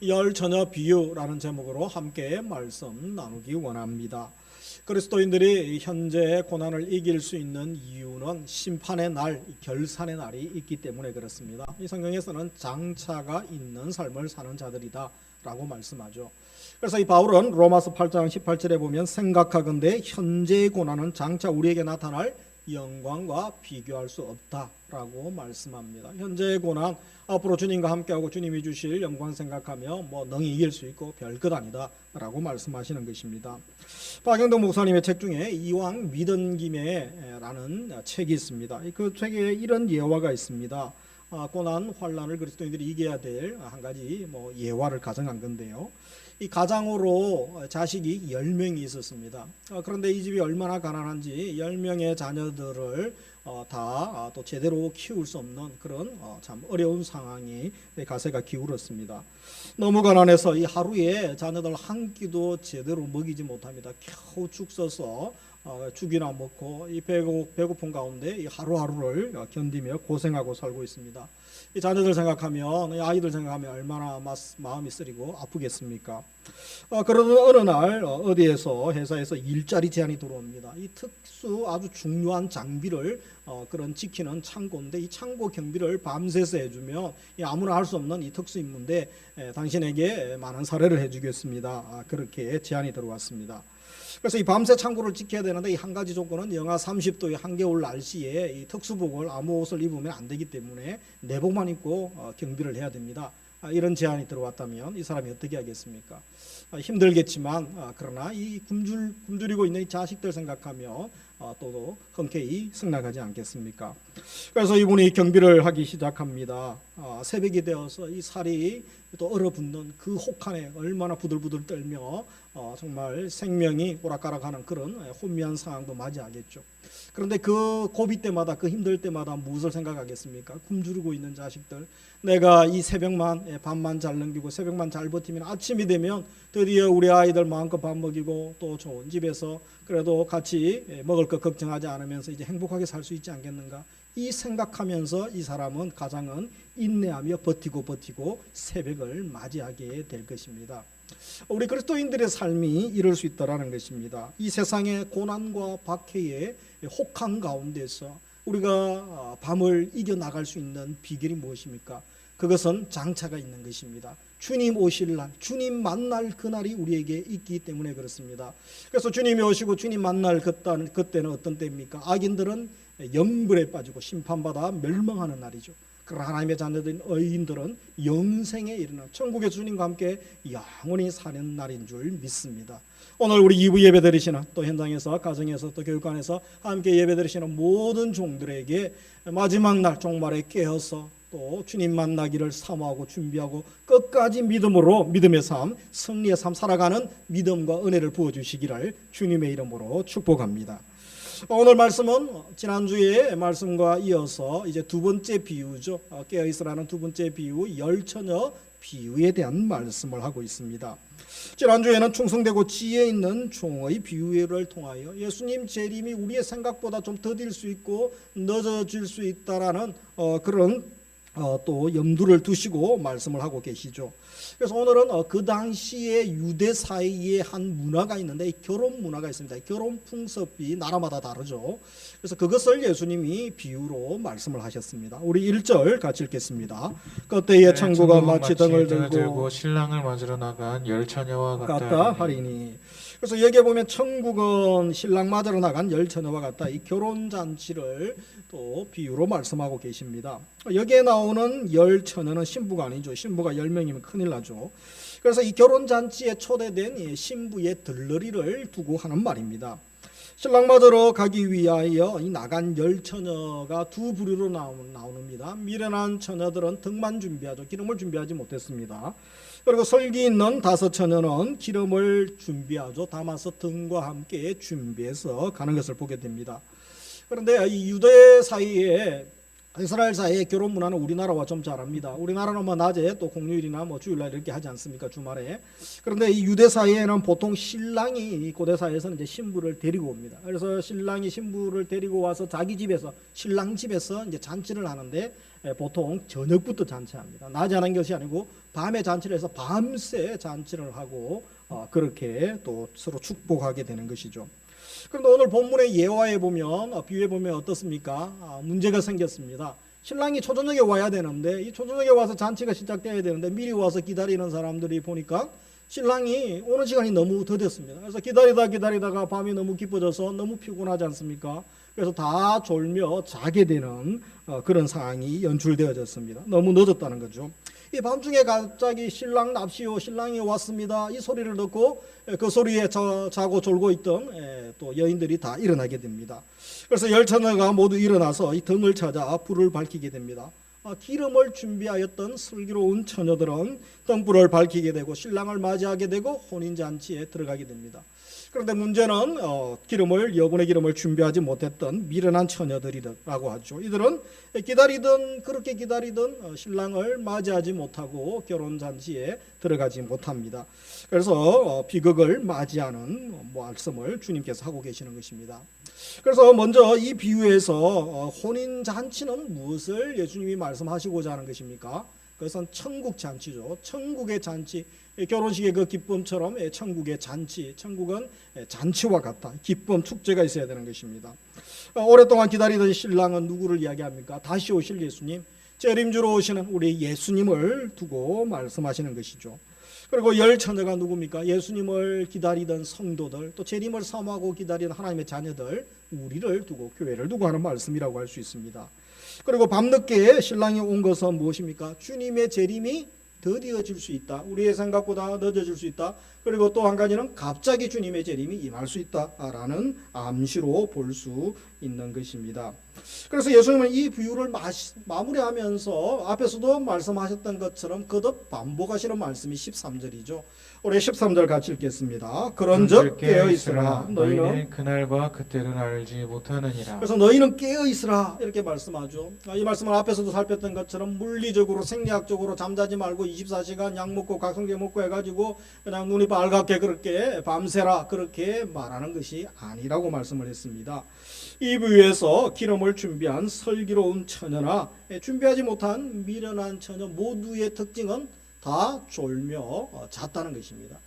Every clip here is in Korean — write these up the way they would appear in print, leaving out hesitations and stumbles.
열 처녀 비유라는 제목으로 함께 말씀 나누기 원합니다. 그리스도인들이 현재 고난을 이길 수 있는 이유는 심판의 날, 결산의 날이 있기 때문에 그렇습니다. 이 성경에서는 장차가 있는 삶을 사는 자들이다 라고 말씀하죠. 그래서 이 바울은 로마서 8장 18절에 보면 생각하건대 현재의 고난은 장차 우리에게 나타날 영광과 비교할 수 없다라고 말씀합니다. 현재의 고난, 앞으로 주님과 함께하고 주님이 주실 영광 생각하며 능히 이길 수 있고 별것 아니다라고 말씀하시는 것입니다. 박영동 목사님의 책 중에 이왕 믿은 김에라는 책이 있습니다. 그 책에 이런 예화가 있습니다. 고난, 환난을 그리스도인들이 이겨야 될 한 가지 예화를 가정한 건데요. 이 가장으로 자식이 10명이 있었습니다. 그런데 이 집이 얼마나 가난한지 10명의 자녀들을 다 또 제대로 키울 수 없는 그런 참 어려운 상황이 가세가 기울었습니다. 너무 가난해서 이 하루에 자녀들 한 끼도 제대로 먹이지 못합니다. 겨우 죽 써서 죽이나 먹고 이 배고픈 가운데 이 하루하루를 견디며 고생하고 살고 있습니다. 이 자녀들 생각하면, 이 아이들 생각하면 얼마나 마음이 쓰리고 아프겠습니까? 그러던 어느 날 어디에서 회사에서 일자리 제안이 들어옵니다. 이 특수 아주 중요한 장비를 그런 지키는 창고인데 이 창고 경비를 밤새서 해주면 아무나 할 수 없는 이 특수 임무인데 당신에게 많은 사례를 해주겠습니다. 그렇게 제안이 들어왔습니다. 그래서 이 밤새 창고를 지켜야 되는데 이 한 가지 조건은 영하 30도의 한겨울 날씨에 이 특수복을 아무 옷을 입으면 안 되기 때문에 내복만 입고 경비를 해야 됩니다. 이런 제안이 들어왔다면 이 사람이 어떻게 하겠습니까? 힘들겠지만 그러나 이 굶주리고 있는 이 자식들 생각하며 또 흔쾌히 승낙하지 않겠습니까? 그래서 이분이 경비를 하기 시작합니다. 새벽이 되어서 이 살이 또 얼어붙는 그 혹한에 얼마나 부들부들 떨며 정말 생명이 오락가락하는 그런 혼미한 상황도 맞이하겠죠. 그런데 그 고비 때마다, 그 힘들 때마다 무엇을 생각하겠습니까? 굶주리고 있는 자식들, 내가 이 새벽만 밤만 잘 넘기고 새벽만 잘 버티면 아침이 되면 드디어 우리 아이들 마음껏 밥 먹이고 또 좋은 집에서 그래도 같이 먹을 것 걱정하지 않으면서 이제 행복하게 살 수 있지 않겠는가? 이 생각하면서 이 사람은, 가장은 인내하며 버티고 새벽을 맞이하게 될 것입니다. 우리 그리스도인들의 삶이 이럴 수 있다라는 것입니다. 이 세상의 고난과 박해의 혹한 가운데서 우리가 밤을 이겨나갈 수 있는 비결이 무엇입니까? 그것은 장차가 있는 것입니다. 주님 오실 날, 주님 만날 그날이 우리에게 있기 때문에 그렇습니다. 그래서 주님이 오시고 주님 만날 그때는 어떤 때입니까? 악인들은 영불에 빠지고 심판받아 멸망하는 날이죠. 그러나 하나님의 자녀들인 의인들은 영생에 이르는 천국의 주님과 함께 영원히 사는 날인 줄 믿습니다. 오늘 우리 2부 예배 드리시는, 또 현장에서, 가정에서, 또 교육관에서 함께 예배 드리시는 모든 종들에게 마지막 날 종말에 깨어서 또 주님 만나기를 사모하고 준비하고 끝까지 믿음의 삶, 승리의 삶 살아가는 믿음과 은혜를 부어주시기를 주님의 이름으로 축복합니다. 오늘 말씀은 지난주의 말씀과 이어서 이제 두 번째 비유죠. 깨어있으라는 두 번째 비유, 열처녀 비유에 대한 말씀을 하고 있습니다. 지난주에는 충성되고 지혜 있는 종의 비유를 통하여 예수님 재림이 우리의 생각보다 좀 더딜 수 있고 늦어질 수 있다라는 그런 또 염두를 두시고 말씀을 하고 계시죠. 그래서 오늘은 그 당시에 유대 사이에 한 문화가 있는데 이 결혼 문화가 있습니다. 결혼 풍습이 나라마다 다르죠. 그래서 그것을 예수님이 비유로 말씀을 하셨습니다. 우리 1절 같이 읽겠습니다. 그때에 천국가 마치 등을 들고 신랑을 맞으러 나간 열 처녀와 같다 하리니. 그래서 여기에 보면 천국은 신랑 맞으러 나간 열 처녀와 같다. 이 결혼 잔치를 또 비유로 말씀하고 계십니다. 여기에 나오는 열 처녀는 신부가 아니죠. 신부가 10명이면 큰일 나죠. 그래서 이 결혼 잔치에 초대된 신부의 들러리를 두고 하는 말입니다. 신랑 맞으러 가기 위하여 이 나간 열 처녀가 두 부류로 나옵니다. 미련한 처녀들은 등만 준비하죠. 기름을 준비하지 못했습니다. 그리고 설기 있는 5 처녀는 기름을 준비하죠. 담아서 등과 함께 준비해서 가는 것을 보게 됩니다. 그런데 이 유대 사이에 이스라엘 사이의 결혼 문화는 우리나라와 좀 다릅니다. 우리나라는 뭐 낮에 또 공휴일이나 뭐 주일날 이렇게 하지 않습니까? 주말에. 그런데 이 유대 사이에는 보통 신랑이 고대 사회에서는 이제 신부를 데리고 옵니다. 그래서 신랑이 신부를 데리고 와서 자기 집에서 신랑 집에서 이제 잔치를 하는데 보통 저녁부터 잔치합니다. 낮에 하는 것이 아니고 밤에 잔치를 해서 밤새 잔치를 하고 그렇게 또 서로 축복하게 되는 것이죠. 그런데 오늘 본문의 예화에 보면 비유에 보면 어떻습니까? 문제가 생겼습니다. 신랑이 초저녁에 와야 되는데 이 초저녁에 와서 잔치가 시작돼야 되는데 미리 와서 기다리는 사람들이 보니까 신랑이 오는 시간이 너무 더뎠습니다. 그래서 기다리다가 밤이 너무 깊어져서 너무 피곤하지 않습니까? 그래서 다 졸며 자게 되는 그런 상황이 연출되어졌습니다. 너무 늦었다는 거죠. 이 밤중에 갑자기 신랑 납시오, 신랑이 왔습니다. 이 소리를 듣고 그 소리에 자고 졸고 있던 또 여인들이 다 일어나게 됩니다. 그래서 열 처녀가 모두 일어나서 이 등을 찾아 불을 밝히게 됩니다. 기름을 준비하였던 슬기로운 처녀들은 등불을 밝히게 되고 신랑을 맞이하게 되고 혼인잔치에 들어가게 됩니다. 그런데 문제는 여분의 기름을 준비하지 못했던 미련한 처녀들이라고 하죠. 이들은 그렇게 기다리던 신랑을 맞이하지 못하고 결혼잔치에 들어가지 못합니다. 그래서 비극을 맞이하는 말씀을 주님께서 하고 계시는 것입니다. 그래서 먼저 이 비유에서 혼인잔치는 무엇을 예수님이 말씀하시고자 하는 것입니까? 그것은 천국 잔치죠. 천국의 잔치, 결혼식의 그 기쁨처럼 천국의 잔치, 천국은 잔치와 같다. 기쁨, 축제가 있어야 되는 것입니다. 오랫동안 기다리던 신랑은 누구를 이야기합니까? 다시 오실 예수님, 재림주로 오시는 우리 예수님을 두고 말씀하시는 것이죠. 그리고 열 처녀가 누굽니까? 예수님을 기다리던 성도들, 또 재림을 사모하고 기다리는 하나님의 자녀들, 우리를 두고, 교회를 두고 하는 말씀이라고 할 수 있습니다. 그리고 밤늦게 신랑이 온 것은 무엇입니까? 주님의 재림이 더디어질 수 있다. 우리의 생각보다 늦어질 수 있다. 그리고 또 한 가지는 갑자기 주님의 재림이 임할 수 있다라는 암시로 볼 수 있는 것입니다. 그래서 예수님은 이 비유를 마무리하면서 앞에서도 말씀하셨던 것처럼 거듭 반복하시는 말씀이 13절이죠. 우리 13절 같이 읽겠습니다. 그런즉 깨어있으라. 너희는 그날과 그때를 알지 못하느니라. 그래서 너희는 깨어있으라 이렇게 말씀하죠. 이 말씀을 앞에서도 살폈던 것처럼 물리적으로 생리학적으로 잠자지 말고 24시간 약 먹고 각성제 먹고 해가지고 그냥 눈이 빨갛게 그렇게 밤새라 그렇게 말하는 것이 아니라고 말씀을 했습니다. 이 비유에서 기름을 준비한 슬기로운 처녀나 준비하지 못한 미련한 처녀 모두의 특징은 다 졸며 잤다는 것입니다.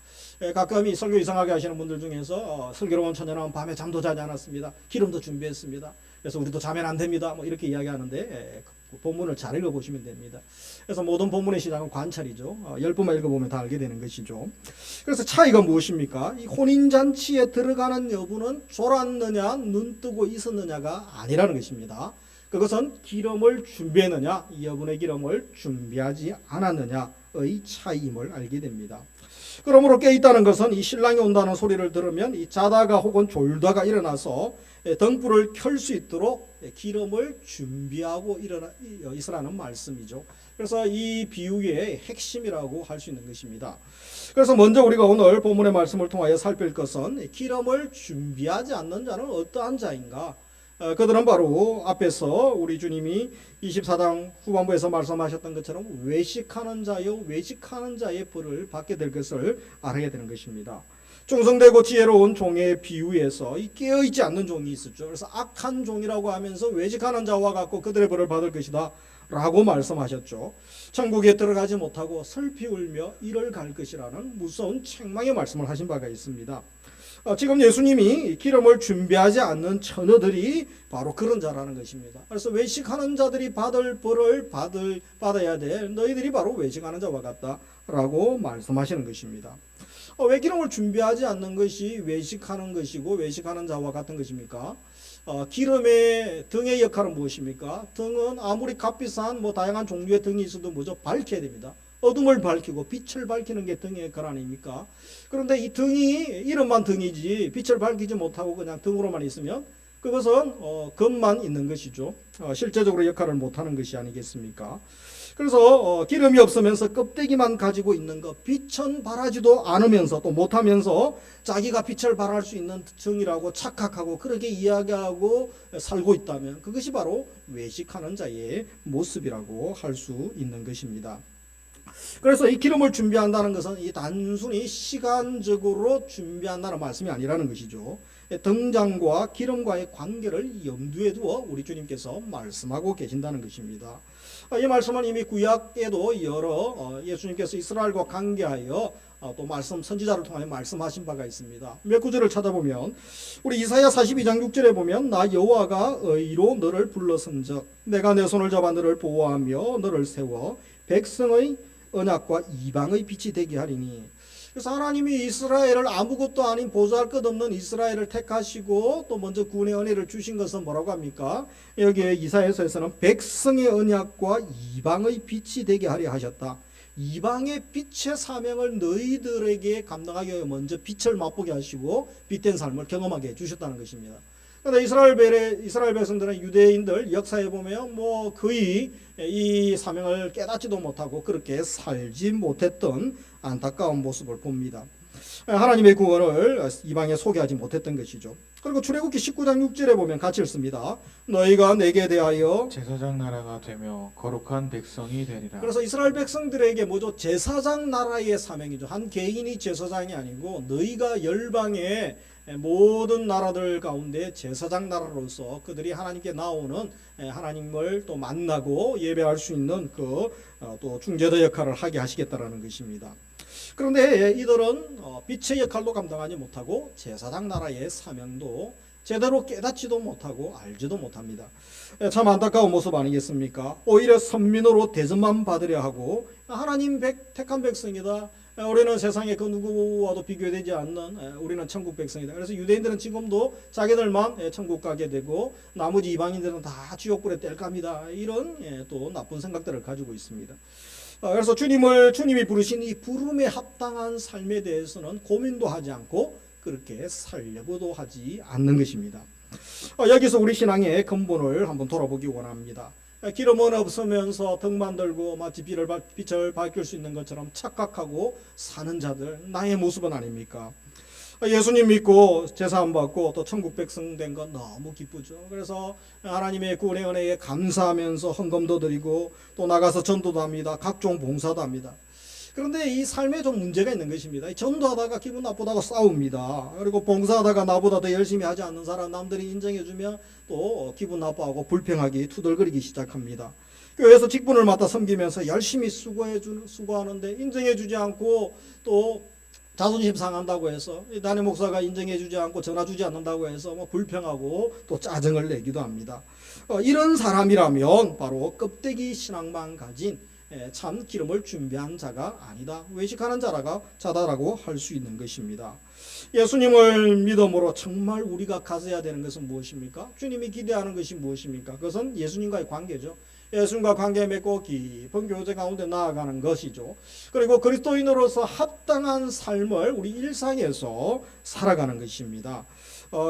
가끔 이 설교 이상하게 하시는 분들 중에서 슬기로운 처녀는 밤에 잠도 자지 않았습니다. 기름도 준비했습니다. 그래서 우리도 자면 안 됩니다. 뭐 이렇게 이야기하는데 본문을 잘 읽어보시면 됩니다. 그래서 모든 본문의 시작은 관찰이죠. 10번만 읽어보면 다 알게 되는 것이죠. 그래서 차이가 무엇입니까? 이 혼인잔치에 들어가는 여부는 졸았느냐 눈뜨고 있었느냐가 아니라는 것입니다. 그것은 기름을 준비했느냐 여분의 기름을 준비하지 않았느냐의 차이임을 알게 됩니다. 그러므로 깨있다는 것은 이 신랑이 온다는 소리를 들으면 이 자다가 혹은 졸다가 일어나서 등불을 켤 수 있도록 기름을 준비하고 있으라는 말씀이죠. 그래서 이 비유의 핵심이라고 할 수 있는 것입니다. 그래서 먼저 우리가 오늘 본문의 말씀을 통하여 살필 것은 기름을 준비하지 않는 자는 어떠한 자인가? 그들은 바로 앞에서 우리 주님이 24장 후반부에서 말씀하셨던 것처럼 외식하는 자의 벌을 받게 될 것을 알아야 되는 것입니다. 충성되고 지혜로운 종의 비유에서 이 깨어있지 않는 종이 있었죠. 그래서 악한 종이라고 하면서 외식하는 자와 같고 그들의 벌을 받을 것이다 라고 말씀하셨죠. 천국에 들어가지 못하고 슬피 울며 이를 갈 것이라는 무서운 책망의 말씀을 하신 바가 있습니다. 지금 예수님이 기름을 준비하지 않는 처녀들이 바로 그런 자라는 것입니다. 그래서 외식하는 자들이 받을 벌을 받아야 돼. 너희들이 바로 외식하는 자와 같다라고 말씀하시는 것입니다. 왜 기름을 준비하지 않는 것이 외식하는 것이고 외식하는 자와 같은 것입니까? 기름의 등의 역할은 무엇입니까? 등은 아무리 값비싼 다양한 종류의 등이 있어도 뭐죠? 밝혀야 됩니다. 어둠을 밝히고 빛을 밝히는 게 등의 역할 아닙니까? 그런데 이 등이 이름만 등이지 빛을 밝히지 못하고 그냥 등으로만 있으면 그것은 겉만 있는 것이죠. 실제적으로 역할을 못하는 것이 아니겠습니까? 그래서 기름이 없으면서 껍데기만 가지고 있는 것, 빛은 발하지도 않으면서 또 못하면서 자기가 빛을 발할 수 있는 정이라고 착각하고 그렇게 이야기하고 살고 있다면 그것이 바로 외식하는 자의 모습이라고 할 수 있는 것입니다. 그래서 이 기름을 준비한다는 것은 이 단순히 시간적으로 준비한다는 말씀이 아니라는 것이죠. 등잔과 기름과의 관계를 염두에 두어 우리 주님께서 말씀하고 계신다는 것입니다. 이 말씀은 이미 구약에도 여러 예수님께서 이스라엘과 관계하여 또 말씀 선지자를 통하여 말씀하신 바가 있습니다. 몇 구절을 찾아보면 우리 이사야 42장 6절에 보면 나 여호와가 의로 너를 불러선즉 내가 내 손을 잡아 너를 보호하며 너를 세워 백성의 언약과 이방의 빛이 되게 하리니. 그래서 하나님이 이스라엘을 아무것도 아닌 보조할 것 없는 이스라엘을 택하시고 또 먼저 구원의 은혜를 주신 것은 뭐라고 합니까? 여기에 이사야서에서는 백성의 언약과 이방의 빛이 되게 하려 하셨다. 이방의 빛의 사명을 너희들에게 감당하기 위해 먼저 빛을 맛보게 하시고 빛된 삶을 경험하게 해주셨다는 것입니다. 그런데 이스라엘 백성들은 유대인들 역사에 보면 뭐 거의 이 사명을 깨닫지도 못하고 그렇게 살지 못했던 안타까운 모습을 봅니다. 하나님의 구원을 이방에 소개하지 못했던 것이죠. 그리고 출애굽기 19장 6절에 보면 같이 읽습니다. 너희가 내게 대하여 제사장 나라가 되며 거룩한 백성이 되리라. 그래서 이스라엘 백성들에게 뭐죠? 제사장 나라의 사명이죠. 한 개인이 제사장이 아니고 너희가 열방의 모든 나라들 가운데 제사장 나라로서 그들이 하나님께 나오는 하나님을 또 만나고 예배할 수 있는 그 또 중재자 역할을 하게 하시겠다라는 것입니다. 그런데 이들은 빛의 역할도 감당하지 못하고 제사장 나라의 사명도 제대로 깨닫지도 못하고 알지도 못합니다. 참 안타까운 모습 아니겠습니까? 오히려 선민으로 대접만 받으려 하고 하나님 택한 백성이다. 우리는 세상의 그 누구와도 비교되지 않는 우리는 천국 백성이다. 그래서 유대인들은 지금도 자기들만 천국 가게 되고 나머지 이방인들은 다 지옥불에 뗄 겁니다. 이런 또 나쁜 생각들을 가지고 있습니다. 그래서 주님이 부르신 이 부름에 합당한 삶에 대해서는 고민도 하지 않고 그렇게 살려고도 하지 않는 것입니다. 여기서 우리 신앙의 근본을 한번 돌아보기 원합니다. 기름은 없으면서 덕만 들고 마치 빛을 밝힐 수 있는 것처럼 착각하고 사는 자들, 나의 모습은 아닙니까? 예수님 믿고 제사함 받고 또 천국 백성 된 건 너무 기쁘죠. 그래서 하나님의 구원의 은혜에 감사하면서 헌금도 드리고 또 나가서 전도도 합니다. 각종 봉사도 합니다. 그런데 이 삶에 좀 문제가 있는 것입니다. 전도하다가 기분 나쁘다고 싸웁니다. 그리고 봉사하다가 나보다 더 열심히 하지 않는 사람 남들이 인정해주면 또 기분 나빠하고 불평하기 투덜거리기 시작합니다. 교회에서 직분을 맡아 섬기면서 열심히 수고하는데 인정해주지 않고 또 자존심 상한다고 해서 담임 목사가 인정해주지 않고 전화 주지 않는다고 해서 뭐 불평하고 또 짜증을 내기도 합니다. 이런 사람이라면 바로 껍데기 신앙만 가진 참 기름을 준비한 자가 아니다. 외식하는 자다라고 할 수 있는 것입니다. 예수님을 믿음으로 정말 우리가 가져야 되는 것은 무엇입니까? 주님이 기대하는 것이 무엇입니까? 그것은 예수님과의 관계죠. 예수님과 관계 맺고 깊은 교제 가운데 나아가는 것이죠. 그리고 그리스도인으로서 합당한 삶을 우리 일상에서 살아가는 것입니다.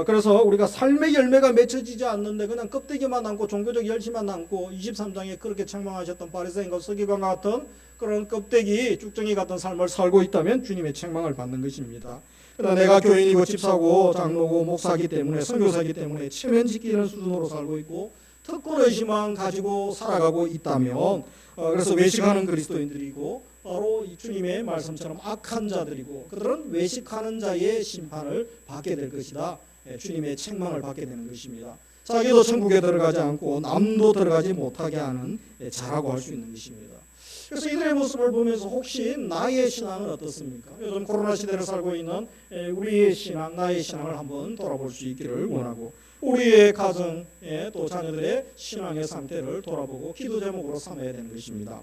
그래서 우리가 삶의 열매가 맺혀지지 않는데 그냥 껍데기만 남고 종교적 열심만 남고 23장에 그렇게 책망하셨던 바리새인과 서기관 같은 그런 껍데기 쭉정이 같은 삶을 살고 있다면 주님의 책망을 받는 것입니다. 그러나 내가 교인이고 집사고 장로고 목사이기 때문에 선교사이기 때문에 체면 지키는 수준으로 살고 있고 특권의식만 가지고 살아가고 있다면 그래서 외식하는 그리스도인들이고 바로 이 주님의 말씀처럼 악한 자들이고 그들은 외식하는 자의 심판을 받게 될 것이다. 주님의 책망을 받게 되는 것입니다. 자기도 천국에 들어가지 않고 남도 들어가지 못하게 하는 자라고 할 수 있는 것입니다. 그래서 이들의 모습을 보면서 혹시 나의 신앙은 어떻습니까? 요즘 코로나 시대를 살고 있는 우리의 신앙, 나의 신앙을 한번 돌아볼 수 있기를 원하고 우리의 가정에 또 자녀들의 신앙의 상태를 돌아보고 기도 제목으로 삼아야 되는 것입니다.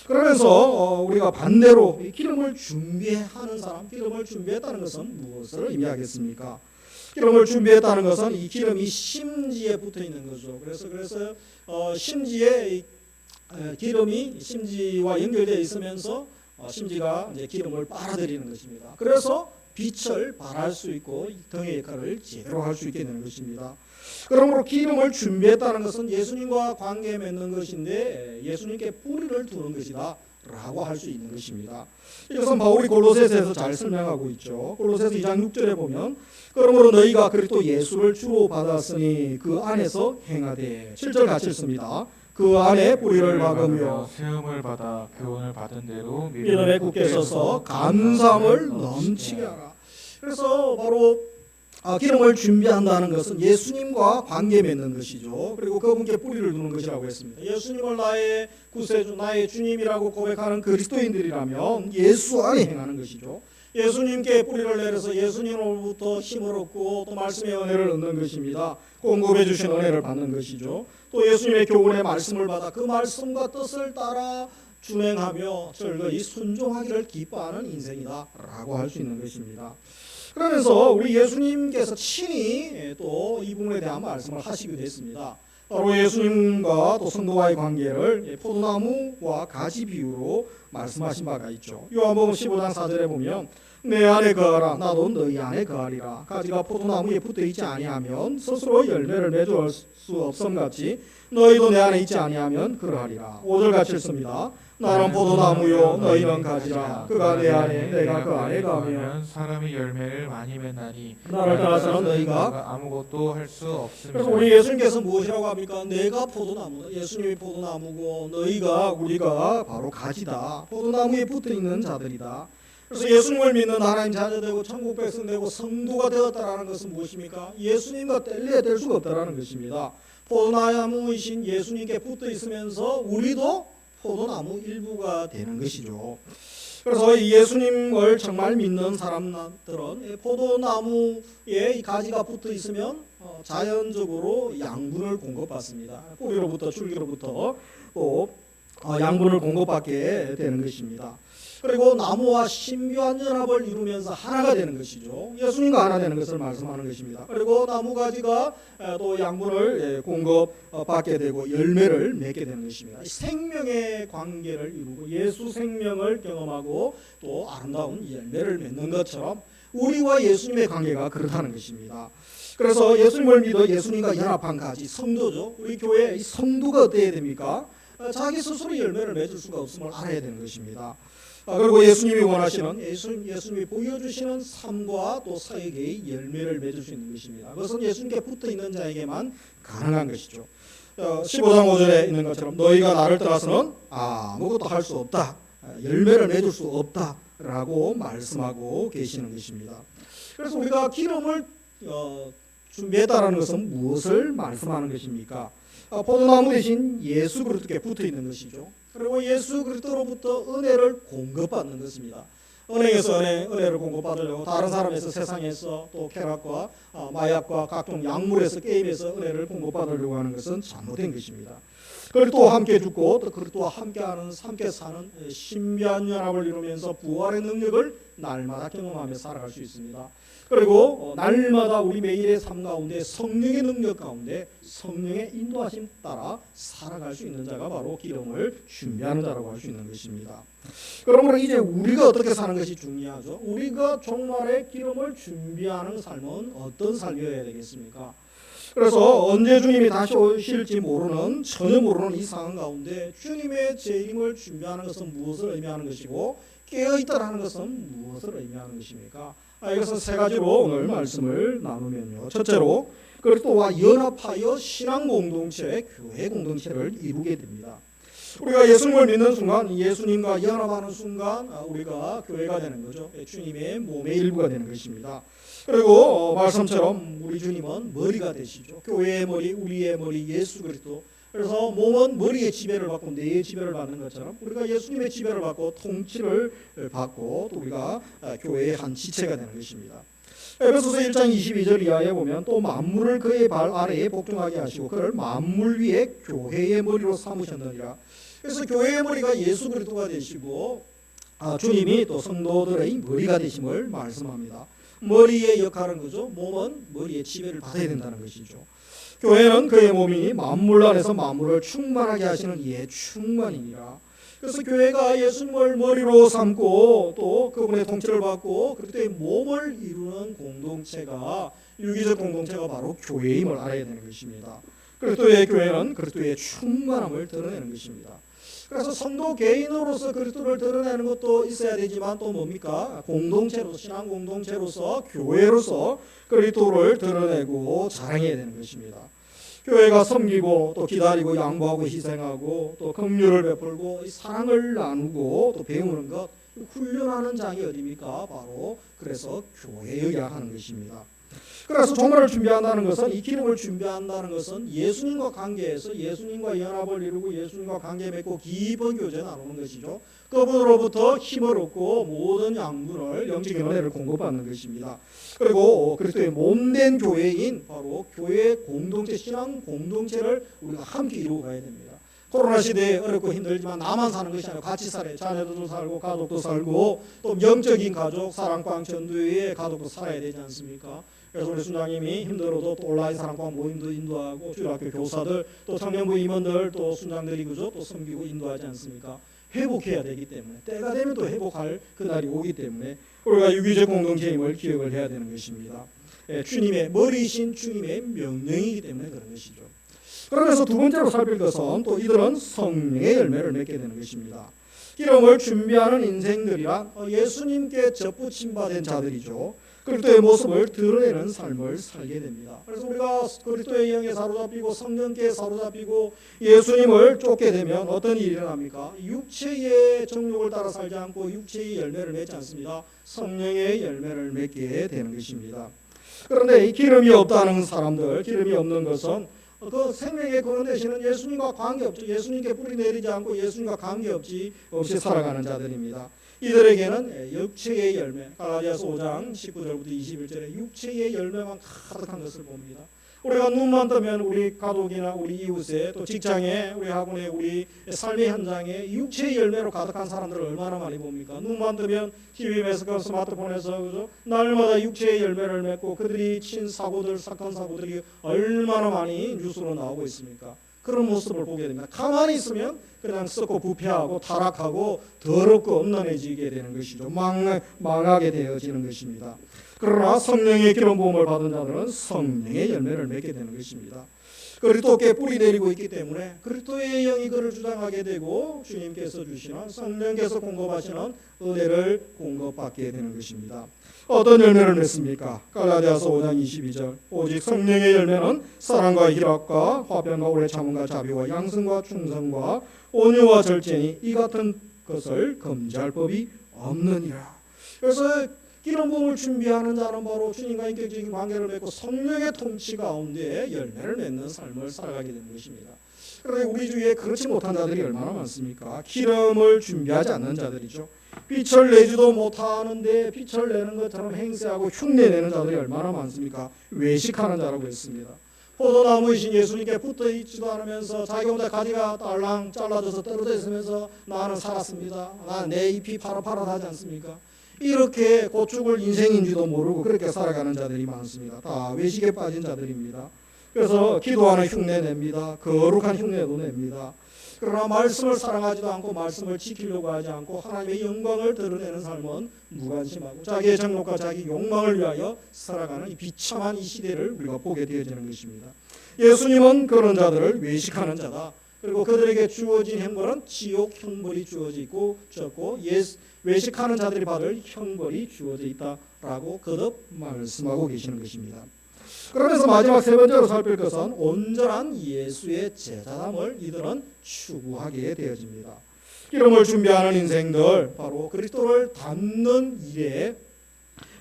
그러면서 우리가 반대로 이 기름을 준비하는 사람, 기름을 준비했다는 것은 무엇을 의미하겠습니까? 기름을 준비했다는 것은 이 기름이 심지에 붙어 있는 거죠. 그래서 심지에 기름이 심지와 연결되어 있으면서 심지가 이제 기름을 빨아들이는 것입니다. 그래서 빛을 발할 수 있고 등의 역할을 제대로 할 수 있게 되는 것입니다. 그러므로 기름을 준비했다는 것은 예수님과 관계 맺는 것인데 예수님께 뿌리를 두는 것이다 라고 할 수 있는 것입니다. 이것은 바울이 골로새서에서 잘 설명하고 있죠. 골로새서 2장 6절에 보면 그러므로 너희가 그리스도 예수를 주로 받았으니 그 안에서 행하되 7절 같이 읽습니다. 그 안에 뿌리를 박으며 세움을 받아 교훈을 받은 대로 믿음에 굳게 서서 감사함을 넘치게 하라. 그래서 바로 기름을 준비한다는 것은 예수님과 관계 맺는 것이죠. 그리고 그분께 뿌리를 두는 것이라고 했습니다. 예수님을 나의 구세주, 나의 주님이라고 고백하는 그리스도인들이라면 예수 안에 행하는 것이죠. 예수님께 뿌리를 내려서 예수님으로부터 힘을 얻고 또 말씀의 은혜를 얻는 것입니다. 공급해 주신 은혜를 받는 것이죠. 또 예수님의 교훈의 말씀을 받아 그 말씀과 뜻을 따라 준행하며 즐거이 순종하기를 기뻐하는 인생이다 라고 할 수 있는 것입니다. 그러면서 우리 예수님께서 친히 또 이 부분에 대한 말씀을 하시기도 했습니다. 바로 예수님과 또 성도와의 관계를 포도나무와 가지 비유로 말씀하신 바가 있죠. 요한복음 15장 4절에 보면 내 안에 거하라 나도 너희 안에 거하리라. 가지가 포도나무에 붙어 있지 아니하면 스스로 열매를 맺을 수 없음같이 너희도 내 안에 있지 아니하면 그러하리라. 5절 같이 읽습니다. 나는 포도나무요 너희는 가지라. 그가 내 안에 내가 그 안에 거하면 사람이 열매를 많이 맺나니 나를 따라서는 너희가 아무것도 할 수 없습니다. 그래서 우리 예수님께서 무엇이라고 합니까? 내가 포도나무다. 예수님이 포도나무고 너희가 우리가 바로 가지다. 포도나무에 붙어 있는 자들이다. 그래서 예수님을 믿는 하나님 자녀되고 천국 백성 되고 성도가 되었다라는 것은 무엇입니까? 예수님과 뗄래야 뗄 수가 없다라는 것입니다. 포도나무이신 예수님께 붙어 있으면서 우리도 포도나무 일부가 되는 것이죠. 그래서 이 예수님을 정말 믿는 사람들은 포도나무에 가지가 붙어 있으면 자연적으로 양분을 공급받습니다. 뿌리로부터 줄기로부터 또 양분을 공급받게 되는 것입니다. 그리고 나무와 신비한 연합을 이루면서 하나가 되는 것이죠. 예수님과 하나 되는 것을 말씀하는 것입니다. 그리고 나무 가지가 또 양분을 공급받게 되고 열매를 맺게 되는 것입니다. 생명의 관계를 이루고 예수 생명을 경험하고 또 아름다운 열매를 맺는 것처럼 우리와 예수님의 관계가 그렇다는 것입니다. 그래서 예수님을 믿어 예수님과 연합한 가지 성도죠. 우리 교회의 성도가 어때야 됩니까? 자기 스스로 열매를 맺을 수가 없음을 알아야 되는 것입니다. 그리고 예수님이 원하시는 예수님이 보여주시는 삶과 또 사역의 열매를 맺을 수 있는 것입니다. 그것은 예수님께 붙어 있는 자에게만 가능한 것이죠. 15장 5절에 있는 것처럼 너희가 나를 떠나서는 아무것도 할 수 없다. 열매를 맺을 수 없다라고 말씀하고 계시는 것입니다. 그래서 우리가 기름을 준비했다라는 것은 무엇을 말씀하는 것입니까? 포도나무 대신 예수 그리스도께 붙어 있는 것이죠. 그리고 예수 그리스도로부터 은혜를 공급받는 것입니다. 은행에서 은혜를 공급받으려고 다른 사람에서 세상에서 또 쾌락과 마약과 각종 약물에서 게임에서 은혜를 공급받으려고 하는 것은 잘못된 것입니다. 그리고 또 함께 죽고 또 함께하는 함께 사는 신비한 연합을 이루면서 부활의 능력을 날마다 경험하며 살아갈 수 있습니다. 그리고 날마다 우리 매일의 삶 가운데 성령의 능력 가운데 성령의 인도하심 따라 살아갈 수 있는 자가 바로 기름을 준비하는 자라고 할 수 있는 것입니다. 그러므로 이제 우리가 어떻게 사는 것이 중요하죠. 우리가 종말의 기름을 준비하는 삶은 어떤 삶이어야 되겠습니까? 그래서 언제 주님이 다시 오실지 전혀 모르는 이 상황 가운데 주님의 재림을 준비하는 것은 무엇을 의미하는 것이고 깨어있다라는 것은 무엇을 의미하는 것입니까? 이것은 세 가지로 오늘 말씀을 나누면요. 첫째로 그리스도와 연합하여 신앙 공동체, 교회 공동체를 이루게 됩니다. 우리가 예수님을 믿는 순간, 예수님과 연합하는 순간 우리가 교회가 되는 거죠. 주님의 몸의 일부가 되는 것입니다. 그리고 말씀처럼 우리 주님은 머리가 되시죠. 교회의 머리, 우리의 머리 예수 그리스도. 그래서 몸은 머리의 지배를 받고 뇌의 지배를 받는 것처럼 우리가 예수님의 지배를 받고 통치를 받고 또 우리가 교회의 한 지체가 되는 것입니다. 에베소서 1장 22절 이하에 보면 또 만물을 그의 발 아래에 복종하게 하시고 그를 만물 위에 교회의 머리로 삼으셨느니라. 그래서 교회의 머리가 예수 그리스도가 되시고 주님이 또 성도들의 머리가 되심을 말씀합니다. 머리의 역할은 그죠. 몸은 머리의 지배를 받아야 된다는 것이죠. 교회는 그의 몸이니 만물 안에서 만물을 충만하게 하시는 이의 충만이니라. 그래서 교회가 예수님을 머리로 삼고 또 그분의 통치를 받고 그리스도의 몸을 이루는 공동체가 유기적 공동체가 바로 교회임을 알아야 되는 것입니다. 그리스도의 교회는 그리스도의 충만함을 드러내는 것입니다. 그래서 성도 개인으로서 그리스도를 드러내는 것도 있어야 되지만 또 뭡니까? 공동체로서 신앙 공동체로서 교회로서 그리스도를 드러내고 자랑해야 되는 것입니다. 교회가 섬기고 또 기다리고 양보하고 희생하고 또 긍휼을 베풀고 사랑을 나누고 또 배우는 것 훈련하는 장이 어디입니까? 바로 그래서 교회여야 하는 것입니다. 그래서 종말을 준비한다는 것은 이 기름을 준비한다는 것은 예수님과 관계에서 예수님과 연합을 이루고 예수님과 관계 맺고 깊은 교제 나누는 것이죠. 그분으로부터 힘을 얻고 모든 양분을 영적인 은혜를 공급받는 것입니다. 그리고 그리스도의 몸된 교회인 바로 교회 공동체 신앙 공동체를 우리가 함께 이루어 가야 됩니다. 코로나 시대에 어렵고 힘들지만 나만 사는 것이 아니라 같이 살아요. 자녀들도 살고 가족도 살고 또 영적인 가족 사랑방 전도회의 가족도 살아야 되지 않습니까? 그래서 우리 순장님이 힘들어도 또 온라인 사랑방 모임도 인도하고 주일학교 교사들 또 청년부 임원들 또 순장들이 그죠 또 섬기고 인도하지 않습니까? 회복해야 되기 때문에 때가 되면 또 회복할 그날이 오기 때문에 우리가 유기적 공동체임을 기억을 해야 되는 것입니다. 주님의 머리이신 주님의 명령이기 때문에 그런 것이죠. 그러면서 두 번째로 살필 것은 또 이들은 성령의 열매를 맺게 되는 것입니다. 기름을 준비하는 인생들이란 예수님께 접붙임 받은 자들이죠. 그리스도의 모습을 드러내는 삶을 살게 됩니다. 그래서 우리가 그리스도의 영에 사로잡히고 성령께 사로잡히고 예수님을 쫓게 되면 어떤 일이 일어납니까? 육체의 정욕을 따라 살지 않고 육체의 열매를 맺지 않습니다. 성령의 열매를 맺게 되는 것입니다. 그런데 이 기름이 없다는 사람들, 기름이 없는 것은 그 생명의 근원 되시는 예수님과 관계없죠. 예수님께 뿌리 내리지 않고 예수님과 관계없이 살아가는 자들입니다. 이들에게는 육체의 열매, 갈라디아서 5장 19절부터 21절에 육체의 열매만 가득한 것을 봅니다. 우리가 눈만 뜨면 우리 가족이나 우리 이웃에 또 직장에 우리 학원에 우리 삶의 현장에 육체의 열매로 가득한 사람들을 얼마나 많이 봅니까? 눈만 뜨면 TV에서 스마트폰에서 그죠? 날마다 육체의 열매를 맺고 그들이 친 사고들 사건 사고들이 얼마나 많이 뉴스로 나오고 있습니까? 그런 모습을 보게 됩니다. 가만히 있으면 그냥 썩고 부패하고 타락하고 더럽고 음란해지게 되는 것이죠. 망하게 되어지는 것입니다. 그러나 성령의 기름 부음을 받은 자들은 성령의 열매를 맺게 되는 것입니다. 그리스도께 뿌리 내리고 있기 때문에 그리스도의 영이 그를 주장하게 되고 주님께서 주시는 성령께서 공급하시는 은혜를 공급받게 되는 것입니다. 어떤 열매를 맺습니까? 갈라디아서 5장 22절 오직 성령의 열매는 사랑과 희락과 화평과 오래 참음과 자비와 양승과 충성과 온유와 절제니 이 같은 것을 금지할 법이 없느니라. 그래서 기름 부음을 준비하는 자는 바로 주님과 인격적인 관계를 맺고 성령의 통치 가운데 열매를 맺는 삶을 살아가게 되는 것입니다. 그런데 우리 주위에 그렇지 못한 자들이 얼마나 많습니까? 기름을 준비하지 않는 자들이죠. 빛을 내지도 못하는데 빛을 내는 것처럼 행세하고 흉내내는 자들이 얼마나 많습니까? 외식하는 자라고 했습니다. 포도나무이신 예수님께 붙어 있지도 않으면서 자기 혼자 가지가 딸랑 잘라져서 떨어져 있으면서 나는 살았습니다. 내 잎이 파릇파릇하지 않습니까? 이렇게 곧 죽을 인생인지도 모르고 그렇게 살아가는 자들이 많습니다. 다 외식에 빠진 자들입니다. 그래서 기도하는 흉내 냅니다. 거룩한 흉내도 냅니다. 그러나 말씀을 사랑하지도 않고 말씀을 지키려고 하지 않고 하나님의 영광을 드러내는 삶은 무관심하고 자기의 정욕과 자기 욕망을 위하여 살아가는 이 비참한 이 시대를 우리가 보게 되어지는 것입니다. 예수님은 그런 자들을 외식하는 자다. 그리고 그들에게 주어진 형벌은 지옥 형벌이 주어져 있고 외식하는 자들이 받을 형벌이 주어져 있다라고 거듭 말씀하고 계시는 것입니다. 그러면서 마지막 세 번째로 살필 것은 온전한 예수의 제자됨을 이들은 추구하게 되어집니다. 기름을 준비하는 인생들 바로 그리스도를 닮는 일에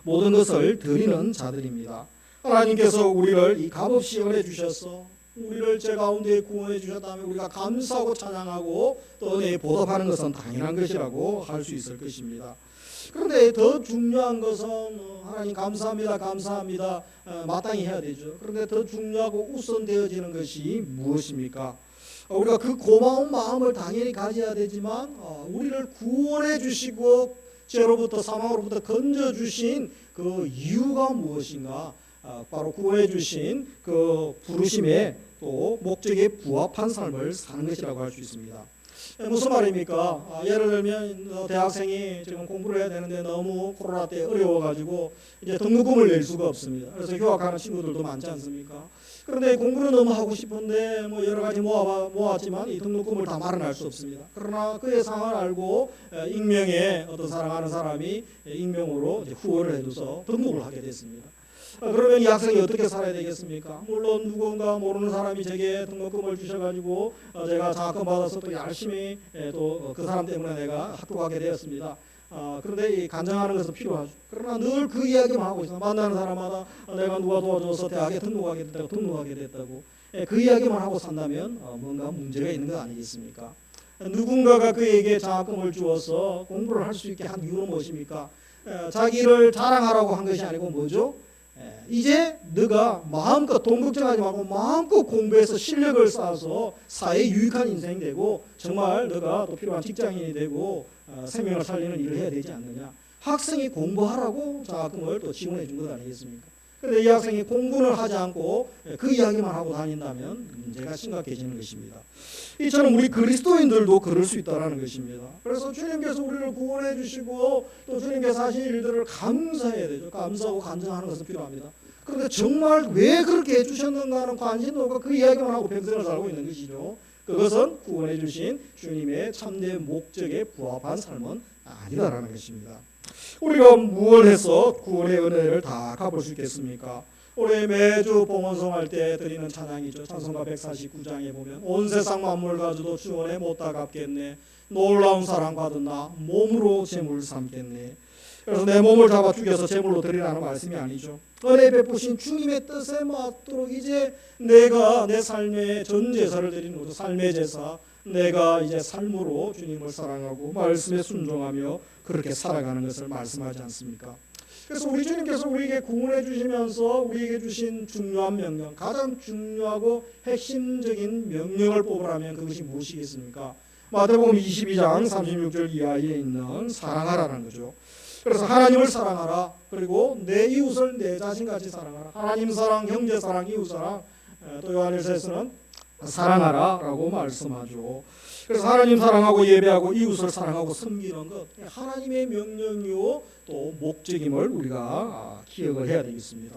모든 것을 드리는 자들입니다. 하나님께서 우리를 이 값없이 은혜 주셔서 우리를 제 가운데 구원해 주셨다면 우리가 감사하고 찬양하고 또 은혜에 보답하는 것은 당연한 것이라고 할 수 있을 것입니다. 그런데 더 중요한 것은 하나님 감사합니다 감사합니다 마땅히 해야 되죠. 그런데 더 중요하고 우선되어지는 것이 무엇입니까? 우리가 그 고마운 마음을 당연히 가져야 되지만 우리를 구원해 주시고 죄로부터 사망으로부터 건져 주신 그 이유가 무엇인가? 바로 구원해 주신 그 부르심의 또 목적에 부합한 삶을 사는 것이라고 할 수 있습니다. 무슨 말입니까? 예를 들면 대학생이 지금 공부를 해야 되는데 너무 코로나 때 어려워가지고 이제 등록금을 낼 수가 없습니다. 그래서 휴학하는 친구들도 많지 않습니까? 그런데 공부는 너무 하고 싶은데 뭐 여러 가지 모았지만 이 등록금을 다 마련할 수 없습니다. 그러나 그의 상황을 알고 익명의 어떤 사랑하는 사람이 익명으로 이제 후원을 해줘서 등록을 하게 됐습니다. 그러면 이 학생이 어떻게 살아야 되겠습니까? 물론 누군가 모르는 사람이 제게 등록금을 주셔가지고 제가 장학금 받아서 또 열심히 또 그 사람 때문에 내가 학교 가게 되었습니다. 그런데 이 간증하는 것은 필요하죠. 그러나 늘 그 이야기만 하고 있어요. 만나는 사람마다 내가 누가 도와줘서 대학에 등록하게 됐다고 그 이야기만 하고 산다면 뭔가 문제가 있는 거 아니겠습니까? 누군가가 그에게 장학금을 주어서 공부를 할 수 있게 한 이유는 무엇입니까? 자기를 자랑하라고 한 것이 아니고 뭐죠? 이제 너가 마음껏 돈 걱정하지 말고 마음껏 공부해서 실력을 쌓아서 사회에 유익한 인생이 되고 정말 너가 또 필요한 직장인이 되고 생명을 살리는 일을 해야 되지 않느냐. 학생이 공부하라고 장학금을 또 지원해 준 것 아니겠습니까? 그런데 이 학생이 공부를 하지 않고 그 이야기만 하고 다닌다면 문제가 심각해지는 것입니다. 이처럼 우리 그리스도인들도 그럴 수 있다는 것입니다. 그래서 주님께서 우리를 구원해 주시고 또 주님께서 하신 일들을 감사해야 되죠. 감사하고 간증하는 것은 필요합니다. 그런데 정말 왜 그렇게 해주셨는가 하는 관심도 없고 그 이야기만 하고 평생을 살고 있는 것이죠. 그것은 구원해 주신 주님의 참된 목적에 부합한 삶은 아니다라는 것입니다. 우리가 무엇을 해서 구원의 은혜를 다 갚을 수 있겠습니까? 우리 매주 봉헌송할 때 드리는 찬양이죠. 찬송가 149장에 보면 온 세상 만물 가져도 주 은혜 못 다 갚겠네. 놀라운 사랑 받은 나 몸으로 제물 삼겠네. 그래서 내 몸을 잡아 죽여서 제물로 드리라는 말씀이 아니죠. 은혜 베푸신 주님의 뜻에 맞도록 이제 내가 내 삶의 전 제사를 드리는 거죠. 삶의 제사. 내가 이제 삶으로 주님을 사랑하고 말씀에 순종하며 그렇게 살아가는 것을 말씀하지 않습니까? 그래서 우리 주님께서 우리에게 구원해 주시면서 우리에게 주신 중요한 명령, 가장 중요하고 핵심적인 명령을 뽑으라면 그것이 무엇이겠습니까? 마태복음 22장 36절 이하에 있는 사랑하라는 거죠. 그래서 하나님을 사랑하라. 그리고 내 이웃을 내 자신같이 사랑하라. 하나님 사랑, 형제 사랑, 이웃 사랑. 또 요한일서에서는 사랑하라라고 말씀하죠. 그래서 하나님 사랑하고 예배하고 이웃을 사랑하고 섬기는 것 하나님의 명령이요 또 목적임을 우리가 기억을 해야 되겠습니다.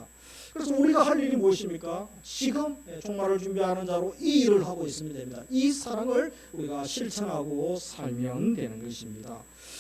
그래서 우리가 할 일이 무엇입니까? 지금 종말을 준비하는 자로 이 일을 하고 있으면 됩니다. 이 사랑을 우리가 실천하고 살면 되는 것입니다.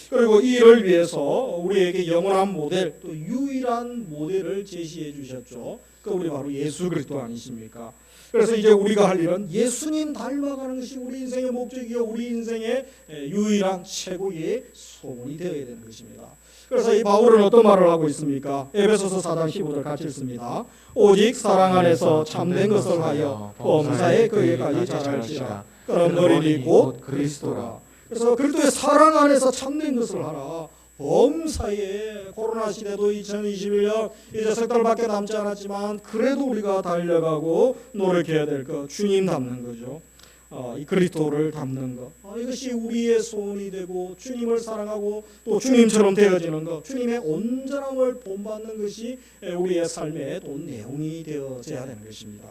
그리고 이 일을 위해서 우리에게 영원한 모델 또 유일한 모델을 제시해 주셨죠. 그 우리 바로 예수 그리스도 아니십니까? 그래서 이제 우리가 할 일은 예수님 닮아가는 것이 우리 인생의 목적이요 우리 인생의 유일한 최고의 소원이 되어야 되는 것입니다. 그래서 이 바울은 어떤 말을 하고 있습니까? 에베소서 4장 15절 같이 읽습니다. 오직 사랑 안에서 참된 것을 하여 범사에 그에까지 자랄지라. 그런 너희들이 곧 그리스도라. 그래서 그리스도의 사랑 안에서 참된 것을 하라. 범사에 코로나 시대도 2021년 이제 석 달밖에 남지 않았지만 그래도 우리가 달려가고 노력해야 될 것 주님 닮는 거죠. 이 그리스도를 닮는 것 이것이 우리의 소원이 되고 주님을 사랑하고 또 주님처럼 되어지는 것 주님의 온전함을 본받는 것이 우리의 삶의 또 내용이 되어져야 되는 것입니다.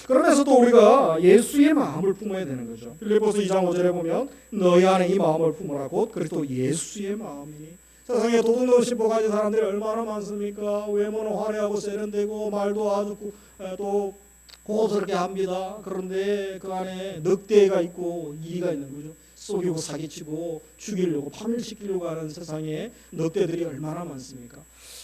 그러면서 또 우리가 예수의 마음을 품어야 되는 거죠. 빌립보서 2장 5절에 보면 너희 안에 이 마음을 품으라 곧 그리스도 예수의 마음이니 세상에 도둑놈 씹어 가진 사람들이 얼마나 많습니까? 외모는 화려하고 세련되고 말도 아주 또 고급스럽게 합니다. 그런데 그 안에 늑대가 있고 이가 있는 거죠. 속이고 사기치고 죽이려고 파멸시키려고 하는 세상에 늑대들이 얼마나 많습니까?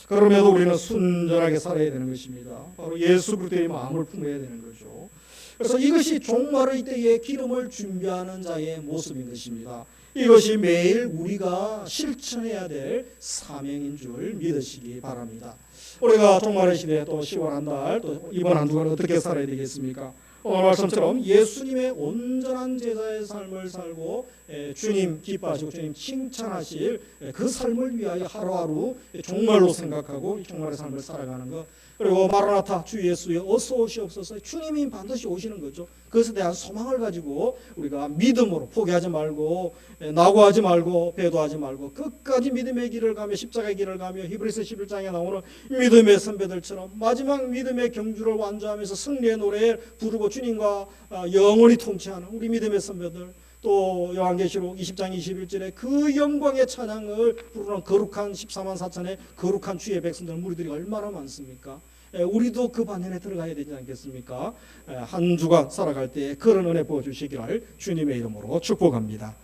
그럼에도 우리는 순전하게 살아야 되는 것입니다. 바로 예수 그리스도의 마음을 품어야 되는 거죠. 그래서 이것이 종말의 때에 기름을 준비하는 자의 모습인 것입니다. 이것이 매일 우리가 실천해야 될 사명인 줄 믿으시기 바랍니다. 우리가 종말의 시대 또 10월 한 달 또 이번 한 주간 어떻게 살아야 되겠습니까? 오늘 말씀처럼 예수님의 온전한 제자의 삶을 살고 주님 기뻐하시고 주님 칭찬하실 그 삶을 위하여 하루하루 종말로 생각하고 종말의 삶을 살아가는 것 그리고 마라나타 주 예수여 어서 오시옵소서 주님이 반드시 오시는 거죠. 그것에 대한 소망을 가지고 우리가 믿음으로 포기하지 말고 낙오하지 말고 배도하지 말고 끝까지 믿음의 길을 가며 십자가의 길을 가며 히브리서 11장에 나오는 믿음의 선배들처럼 마지막 믿음의 경주를 완주하면서 승리의 노래를 부르고 주님과 영원히 통치하는 우리 믿음의 선배들 또 요한계시록 20장 21절에 그 영광의 찬양을 부르는 거룩한 14만 4천의 거룩한 주의 백성들 무리들이 얼마나 많습니까? 우리도 그 반열에 들어가야 되지 않겠습니까? 한 주간 살아갈 때 그런 은혜 부어주시기를 주님의 이름으로 축복합니다.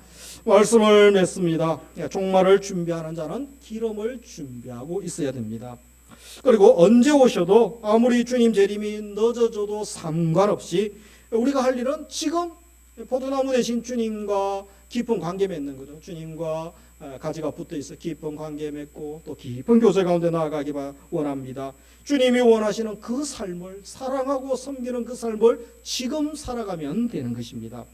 말씀을 맺습니다. 종말을 준비하는 자는 기름을 준비하고 있어야 됩니다. 그리고 언제 오셔도 아무리 주님 재림이 늦어져도 상관없이 우리가 할 일은 지금 포도나무 대신 주님과 깊은 관계 맺는 거죠. 주님과 가지가 붙어 있어 깊은 관계 맺고 또 깊은 교제 가운데 나아가기 원합니다. 주님이 원하시는 그 삶을 사랑하고 섬기는 그 삶을 지금 살아가면 되는 것입니다.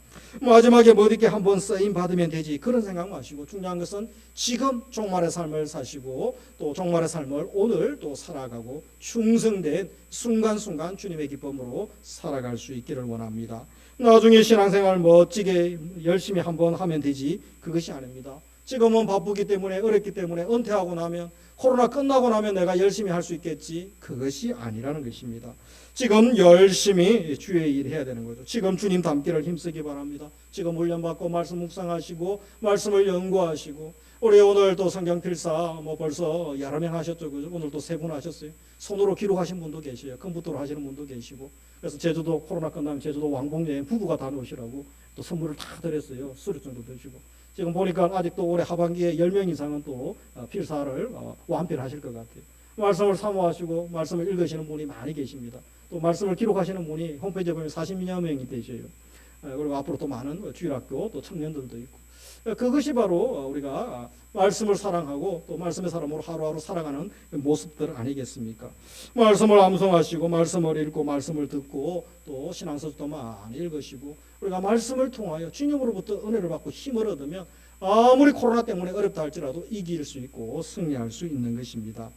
마지막에 뭐 이렇게 한번 쓰임 받으면 되지 그런 생각 마시고 중요한 것은 지금 종말의 삶을 사시고 또 종말의 삶을 오늘 또 살아가고 충성된 순간순간 주님의 기쁨으로 살아갈 수 있기를 원합니다. 나중에 신앙생활 멋지게 열심히 한번 하면 되지 그것이 아닙니다. 지금은 바쁘기 때문에 어렵기 때문에 은퇴하고 나면 코로나 끝나고 나면 내가 열심히 할 수 있겠지 그것이 아니라는 것입니다. 지금 열심히 주의 일 해야 되는 거죠. 지금 주님 닮기를 힘쓰기 바랍니다. 지금 훈련받고 말씀 묵상하시고 말씀을 연구하시고 우리 오늘 또 성경 필사 뭐 벌써 여러 명 하셨죠. 그죠? 오늘 또 3분 하셨어요. 손으로 기록하신 분도 계셔요. 컴퓨터로 하시는 분도 계시고 그래서 제주도 코로나 끝나면 제주도 왕복여행 부부가 다녀오시라고 또 선물을 다 드렸어요. 수료증도 드시고 지금 보니까 아직도 올해 하반기에 10명 이상은 또 필사를 완필하실 것 같아요. 말씀을 사모하시고 말씀을 읽으시는 분이 많이 계십니다. 또 말씀을 기록하시는 분이 홈페이지에 보면 40여 명이 되셔요. 그리고 앞으로 또 많은 주일학교 또 청년들도 있고 그것이 바로 우리가 말씀을 사랑하고 또 말씀의 사람으로 하루하루 살아가는 모습들 아니겠습니까? 말씀을 암송하시고 말씀을 읽고 말씀을 듣고 또 신앙서도 많이 읽으시고 우리가 말씀을 통하여 주님으로부터 은혜를 받고 힘을 얻으면 아무리 코로나 때문에 어렵다 할지라도 이길 수 있고 승리할 수 있는 것입니다.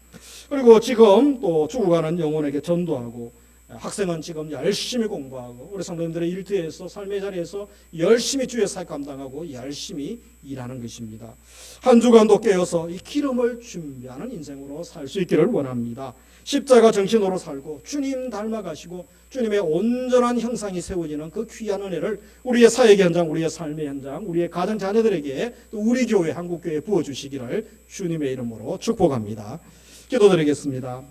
그리고 지금 또 죽어가는 영혼에게 전도하고 학생은 지금 열심히 공부하고 우리 성도님들의 일터에서 삶의 자리에서 열심히 주의 사역 감당하고 열심히 일하는 것입니다. 한 주간도 깨어서 이 기름을 준비하는 인생으로 살 수 있기를 원합니다. 십자가 정신으로 살고 주님 닮아가시고 주님의 온전한 형상이 세워지는 그 귀한 은혜를 우리의 사역 현장, 우리의 삶의 현장, 우리의 가정 자녀들에게 또 우리 교회, 한국교회에 부어주시기를 주님의 이름으로 축복합니다. 기도드리겠습니다.